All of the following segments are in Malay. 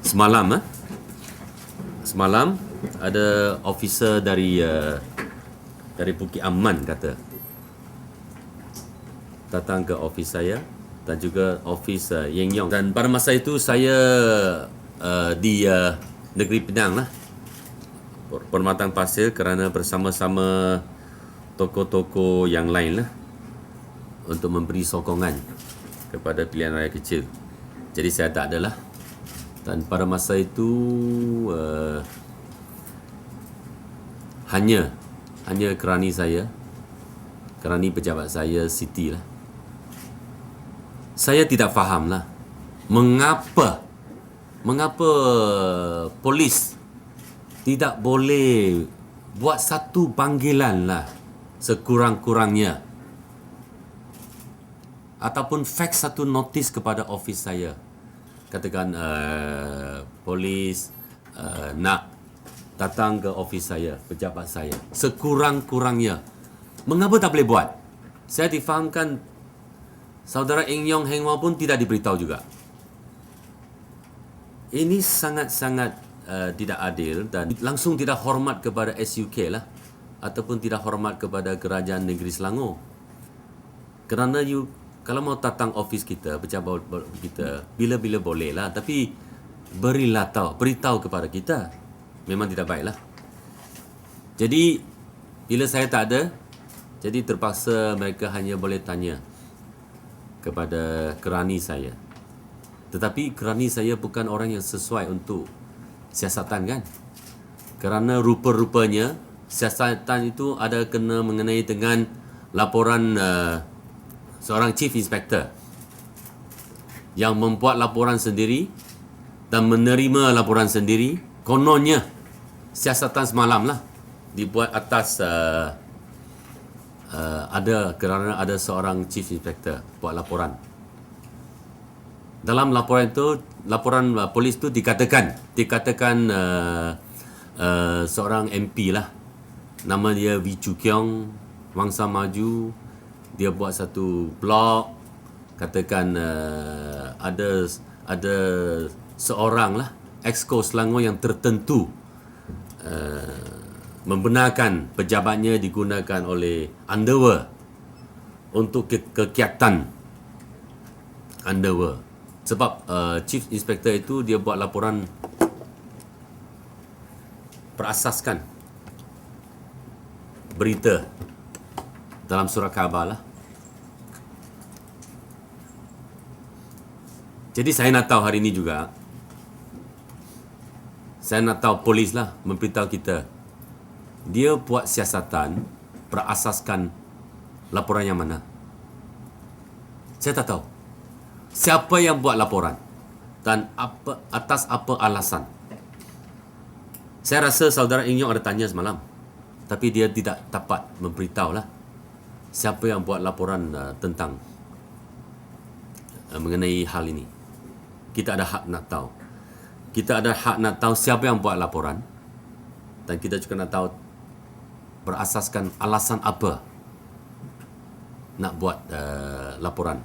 Semalam ada officer dari Bukit Aman kata datang ke office saya dan juga office Yeng Yong, dan pada masa itu saya di Negeri Penang lah, Permatang Pasir, kerana bersama-sama tokoh-tokoh yang lain lah untuk memberi sokongan kepada pilihan raya kecil. Jadi saya tak ada lah. Dan pada masa itu hanya kerani pejabat saya Siti lah. Saya tidak faham lah mengapa polis tidak boleh buat satu panggilan lah sekurang-kurangnya, ataupun fax satu notis kepada office saya, katakan polis nak datang ke office saya, pejabat saya, sekurang-kurangnya. Mengapa tak boleh buat? Saya difahamkan saudara Eng Yong Heng Wah pun tidak diberitahu juga. Ini sangat-sangat tidak adil dan langsung tidak hormat kepada SUK lah, ataupun tidak hormat kepada Kerajaan Negeri Selangor. Kerana kalau mau datang office kita, pejabat kita, bila-bila boleh lah, tapi beritahu kepada kita. Memang tidak baik lah. Jadi bila saya tak ada, jadi terpaksa mereka hanya boleh tanya kepada kerani saya. Tetapi kerani saya bukan orang yang sesuai untuk siasatan kan. Kerana rupa-rupanya siasatan itu ada kena mengenai dengan laporan seorang chief inspector yang membuat laporan sendiri dan menerima laporan sendiri. Kononnya siasatan semalam lah dibuat atas kerana ada seorang chief inspector buat laporan. Dalam laporan itu, laporan polis itu dikatakan seorang MP lah, nama dia Wee Chu Kiong, Wangsa Maju. Dia buat satu blog, katakan ada seorang lah Exco Selangor yang tertentu membenarkan pejabatnya digunakan oleh underworld untuk kegiatan underworld. Sebab Chief Inspector itu dia buat laporan berasaskan berita dalam surat khabar lah. Jadi saya nak tahu hari ini juga, saya nak tahu polis lah memberitahu kita, dia buat siasatan berasaskan laporan yang mana. Saya tak tahu siapa yang buat laporan dan atas apa alasan. Saya rasa saudara Eng Yong ada tanya semalam, tapi dia tidak dapat memberitahu lah siapa yang buat laporan tentang mengenai hal ini. Kita ada hak nak tahu. Kita ada hak nak tahu siapa yang buat laporan, dan kita juga nak tahu berasaskan alasan apa nak buat laporan.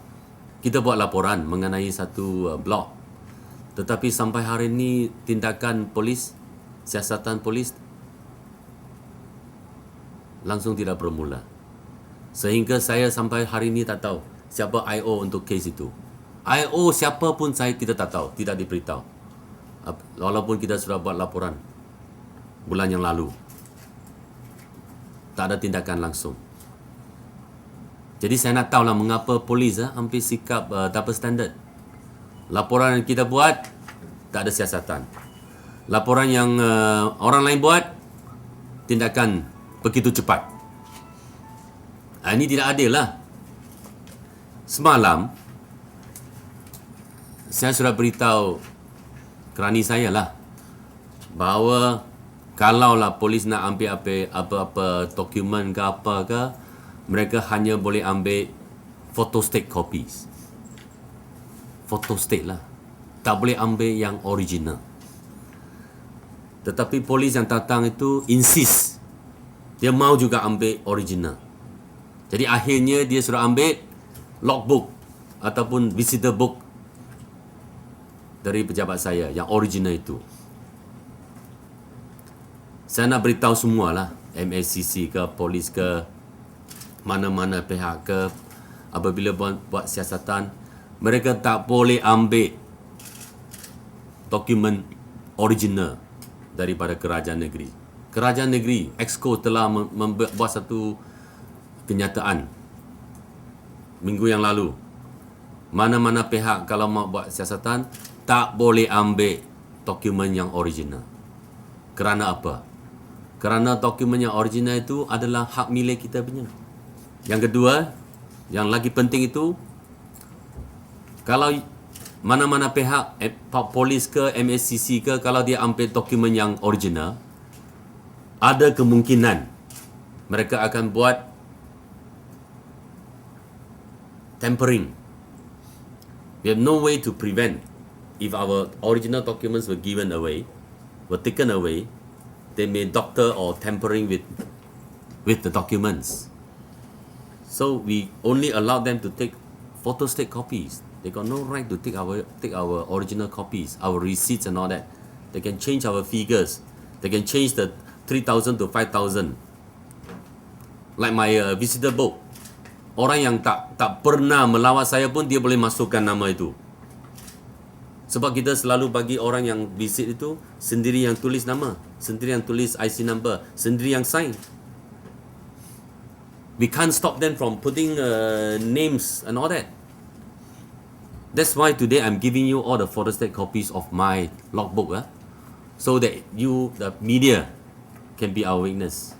Kita buat laporan mengenai satu blog, tetapi sampai hari ini tindakan polis, siasatan polis langsung tidak bermula. Sehingga saya sampai hari ini tak tahu siapa IO untuk kes itu. IO siapa pun kita tak tahu, tidak diberitahu. Walaupun kita sudah buat laporan bulan yang lalu, tak ada tindakan langsung. Jadi saya nak tahulah mengapa polis ambil sikap double standard. Laporan yang kita buat tak ada siasatan. Laporan yang orang lain buat, tindakan begitu cepat. Ini tidak adil lah. Semalam saya sudah beritahu kerani saya lah bahawa kalaulah polis nak ambil apa-apa dokumen ke apa ke, mereka hanya boleh ambil photostat copies. Photostat lah, tak boleh ambil yang original. Tetapi polis yang datang itu insist, dia mau juga ambil original. Jadi akhirnya dia sudah ambil logbook ataupun visitor book dari pejabat saya yang original itu. Saya nak beritahu semualah, MACC ke, polis ke, mana-mana pihak ke, apabila buat siasatan, mereka tak boleh ambil dokumen original daripada kerajaan negeri. Kerajaan negeri, Exco telah membuat satu kenyataan minggu yang lalu. Mana-mana pihak kalau mau buat siasatan, tak boleh ambil dokumen yang original. Kerana apa? Kerana dokumen yang original itu adalah hak milik kita punya. Yang kedua, yang lagi penting itu, kalau mana-mana pihak, polis ke, MACC ke, kalau dia ambil dokumen yang original, ada kemungkinan mereka akan buat tampering. We have no way to prevent. If our original documents were given away, were taken away, they may doctor or tampering with the documents. So we only allow them to take photostat copies. They got no right to take our original copies, our receipts and all that. They can change our figures. They can change the 3,000 to 5,000. Like my visitor book. Orang yang tak pernah melawat saya pun dia boleh masukkan nama itu. Sebab kita selalu bagi orang yang visit itu sendiri yang tulis nama, sendiri yang tulis IC number, sendiri yang sign. We can't stop them from putting names and all that. That's why today I'm giving you all the photostat copies of my logbook, so that you, the media, can be our witness.